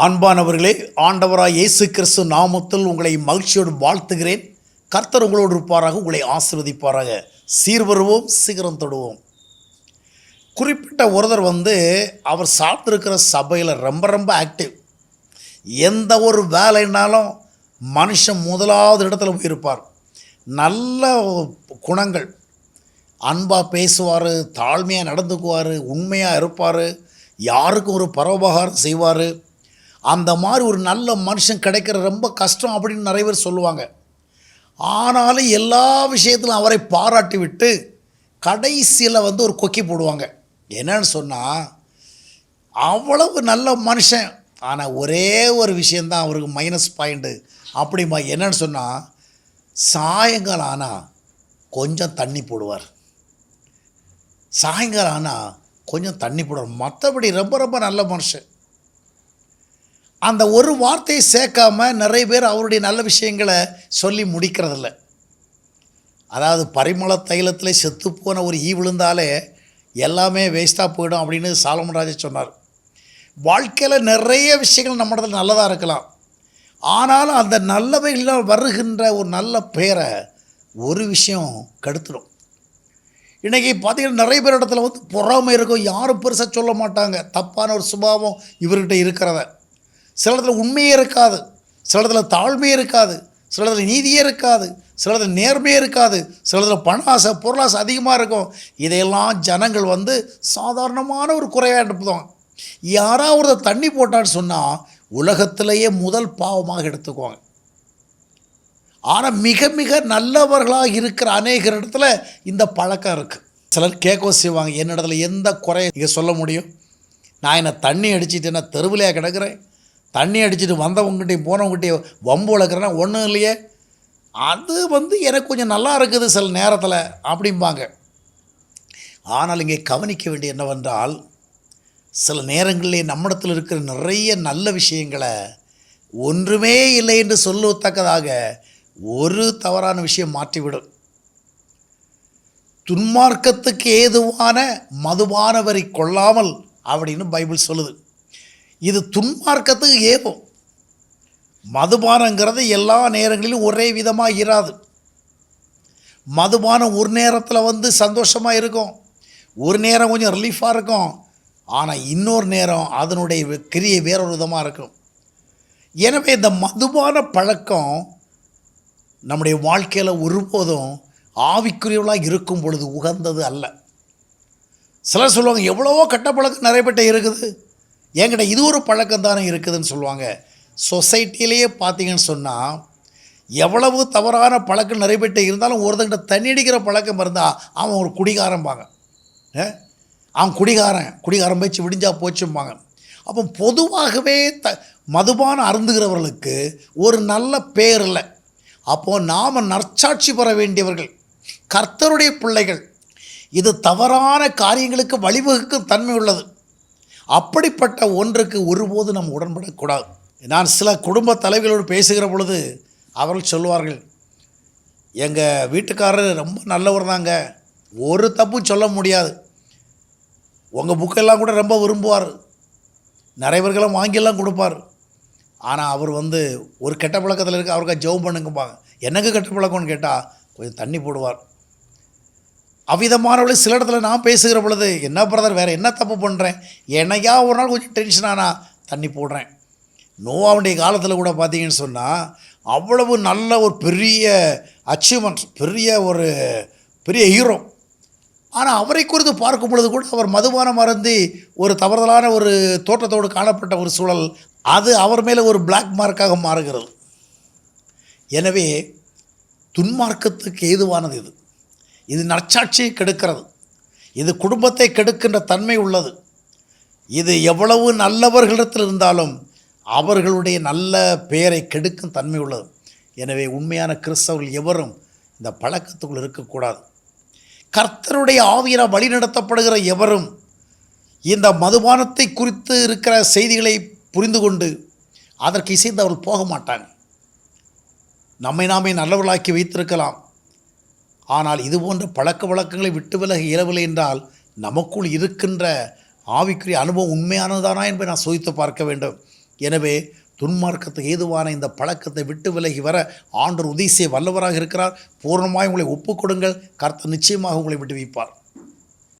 அன்பானவர்களே, ஆண்டவராய் இயேசு கிறிஸ்து நாமத்தில் உங்களை மகிழ்ச்சியோடு வாழ்த்துகிறேன். கர்த்தர் உங்களோடு இருப்பாராக, உங்களை ஆசீர்வதிப்பாராக. சீர்வருவோம், சிகரம் தொடுவோம். குறிப்பிட்ட ஒருத்தர் அவர் சாப்பிட்ருக்கிற சபையில் ரொம்ப ரொம்ப ஆக்டிவ். எந்த ஒரு வேலைனாலும் மனுஷன் முதலாவது இடத்துல போயிருப்பார். நல்ல குணங்கள், அன்பாக பேசுவார், தாழ்மையாக நடந்துக்குவார், உண்மையாக இருப்பார், யாருக்கும் ஒரு பரோபகாரம் செய்வார். அந்த மாதிரி ஒரு நல்ல மனுஷன் கிடைக்கிற ரொம்ப கஷ்டம் அப்படின்னு நிறைய பேர் சொல்லுவாங்க. ஆனாலும் எல்லா விஷயத்திலும் அவரை பாராட்டி விட்டு கடைசியில் ஒரு கொக்கி போடுவாங்க. என்னன்னு சொன்னால், அவ்வளவு நல்ல மனுஷன், ஆனால் ஒரே ஒரு விஷயந்தான் அவருக்கு மைனஸ் பாயிண்ட்டு. அப்படிமா என்னன்னு சொன்னால், சாயங்காலம் ஆனால் கொஞ்சம் தண்ணி போடுவார். சாயங்காலம் ஆனால் கொஞ்சம் தண்ணி போடுவார். மற்றபடி ரொம்ப ரொம்ப நல்ல மனுஷன். அந்த ஒரு வார்த்தையை சேர்க்காம நிறைய பேர் அவருடைய நல்ல விஷயங்களை சொல்லி முடிக்கிறதில்ல. அதாவது பரிமள தைலத்தில் செத்துப்போன ஒரு ஈ விழுந்தாலே எல்லாமே வேஸ்ட்டாக போயிடும் அப்படின்னு சாலமன் ராஜா சொன்னார். வாழ்க்கையில் நிறைய விஷயங்கள் நம்ம இடத்துல நல்லதாக இருக்கலாம். ஆனாலும் அந்த நல்லவைகளால் வருகின்ற ஒரு நல்ல பேரை ஒரு விஷயம் கெடுத்துடும். இன்றைக்கி பார்த்திங்கன்னா நிறைய பேர் இடத்துல பொறாமை இருக்கும். யாரும் பெருசாக சொல்ல மாட்டாங்க. தப்பான ஒரு சுபாவம் இவர்கிட்ட இருக்கிறத. சில இடத்துல உண்மையே இருக்காது, சில இடத்துல தாழ்மையே இருக்காது, சில இடத்துல நீதியே இருக்காது, சில இடத்துல நேர்மையே இருக்காது, சில இடத்துல பண ஆசை பொருளாசை அதிகமாக இருக்கும். இதையெல்லாம் ஜனங்கள் சாதாரணமான ஒரு குறையாக எடுத்துவாங்க. யாராவது ஒரு தண்ணி போட்டான்னு சொன்னால் உலகத்திலேயே முதல் பாவமாக எடுத்துக்குவாங்க. ஆனால் மிக மிக நல்லவர்களாக இருக்கிற அநேகர் இடத்துல இந்த பழக்கம் இருக்குது. சிலர் கேட்க செய்வாங்க, என்னிடத்துல எந்த குறையை இங்கே சொல்ல முடியும்? நான் என்ன தண்ணி அடிச்சுட்டு என்ன தெருவிலையாக கிடக்கிறேன்? தண்ணி அடிச்சுட்டு வந்தவங்ககிட்டையும் போனவங்ககிட்டையும் வம்பு வளர்க்குறேன்னா ஒன்றும் இல்லையே. அது எனக்கு கொஞ்சம் நல்லா இருக்குது சில நேரத்தில் அப்படிம்பாங்க. ஆனால் இங்கே கவனிக்க வேண்டிய என்னவென்றால், சில நேரங்களிலே நம்மிடத்தில் இருக்கிற நிறைய நல்ல விஷயங்களை ஒன்றுமே இல்லை என்று சொல்லத்தக்கதாக ஒரு தவறான விஷயம் மாற்றிவிடும். துன்மார்க்கத்துக்கு ஏதுவான மதுபானவரை கொள்ளாமல் அப்படின்னு பைபிள் சொல்லுது. இது துன்மார்க்கத்துக்கு ஏவும். மதுபானங்கிறது எல்லா நேரங்களிலும் ஒரே விதமாக இராது. மதுபானம் ஒரு நேரத்தில் சந்தோஷமாக இருக்கும், ஒரு நேரம் கொஞ்சம் ரிலீஃபாக இருக்கும், ஆனால் இன்னொரு நேரம் அதனுடைய கிரியை வேறொரு விதமாக இருக்கும். எனவே இந்த மதுபான பழக்கம் நம்முடைய வாழ்க்கையில் ஒருபோதும் ஆவிக்குரியவளாக இருக்கும் பொழுது உகந்தது அல்ல. சிலர் சொல்லுவாங்க, எவ்வளவோ கெட்ட பழக்கம் நிறைய பேர்ட்ட இருக்குது, என்கிட்ட இது ஒரு பழக்கம் தானே இருக்குதுன்னு சொல்லுவாங்க. சொசைட்டிலேயே பார்த்தீங்கன்னு சொன்னால், எவ்வளவு தவறான பழக்கம் நிறைய பேர்ட்ட இருந்தாலும் ஒருத்தங்கிட்ட தண்ணி அடிக்கிற பழக்கம் இருந்தால் அவன் ஒரு குடிகாரம்பாங்க. அவன் குடிகாரம் போச்சு விடிஞ்சா போச்சும்பாங்க. அப்போ பொதுவாகவே மதுபானம் அருந்துகிறவர்களுக்கு ஒரு நல்ல பேர் இல்லை. அப்போது நாம் நற்சாட்சி பெற வேண்டியவர்கள், கர்த்தருடைய பிள்ளைகள். இது தவறான காரியங்களுக்கு வழிவகுக்கும் தன்மை உள்ளது. அப்படிப்பட்ட ஒன்றுக்கு ஒருபோது நம்ம உடன்படக்கூடாது. நான் சில குடும்ப தலைவர்களோடு பேசுகிற பொழுது அவர்கள் சொல்லுவார்கள், எங்கள் வீட்டுக்காரர் ரொம்ப நல்லவர் தாங்க, ஒரு தப்பும் சொல்ல முடியாது, உங்கள் புக்கெல்லாம் கூட ரொம்ப விரும்புவார், நிறைய பேர்களெல்லாம் வாங்கியெல்லாம் கொடுப்பார். ஆனால் அவர் ஒரு கெட்ட பழக்கத்தில் இருக்க, அவருக்காக ஜெபம் பண்ணுங்கப்பாங்க. எனக்கு கெட்ட பழக்கம்னு கேட்டால் கொஞ்சம் தண்ணி போடுவார். அவ்விதமானவளை சில இடத்துல நான் பேசுகிற பொழுது, என்ன பிரதர் வேறு என்ன தப்பு பண்ணுறேன், என்னையா ஒரு நாள் கொஞ்சம் டென்ஷனானா தண்ணி போடுறேன். நோவாவுடைய காலத்தில் கூட பார்த்தீங்கன்னு சொன்னால் அவ்வளவு நல்ல ஒரு பெரிய அச்சீவ்மெண்ட், பெரிய ஹீரோ. ஆனால் அவரை குறித்து பார்க்கும் பொழுது கூட அவர் மதுபானம் அருந்தி ஒரு தவறுதலான ஒரு தோற்றத்தோடு காணப்பட்ட ஒரு சூழல், அது அவர் மேலே ஒரு பிளாக் மார்க்காக மாறுகிறது. எனவே துன்மார்க்கத்துக்கு ஏதுவானது இது. இது நற்சாட்சியை கெடுக்கிறது, இது குடும்பத்தை கெடுக்கின்ற தன்மை உள்ளது. இது எவ்வளவு நல்லவர்களிடத்தில் இருந்தாலும் அவர்களுடைய நல்ல பெயரை கெடுக்கும் தன்மை உள்ளது. எனவே உண்மையான கிறிஸ்தவர்கள் எவரும் இந்த பழக்கத்துக்குள் இருக்கக்கூடாது. கர்த்தருடைய ஆவியினால் வழிநடத்தப்படுகிற எவரும் இந்த மதுபானத்தை குறித்து இருக்கிற செய்திகளை புரிந்து கொண்டு அதற்கு இசைந்து அவர்கள் போக மாட்டாங்க. நம்மை நாமே நல்லவர்களாக்கி வைத்திருக்கலாம், ஆனால் இது போன்ற பழக்க வழக்கங்களை விட்டு விலக இயலவில்லை என்றால் நமக்குள் இருக்கின்ற ஆவிக்குரிய அனுபவம் உண்மையானதானா என்பதை நான் சோதித்து பார்க்க வேண்டும். எனவே துன்மார்க்கத்துக்கு ஏதுவான இந்த பழக்கத்தை விட்டு விலகி வர ஆண்டவர் உதவி செய்ய வல்லவராக இருக்கிறார். பூர்ணமாய் உங்களை ஒப்புக்கொடுங்கள். கர்த்தர் நிச்சயமாக உங்களை விடுவிப்பார்.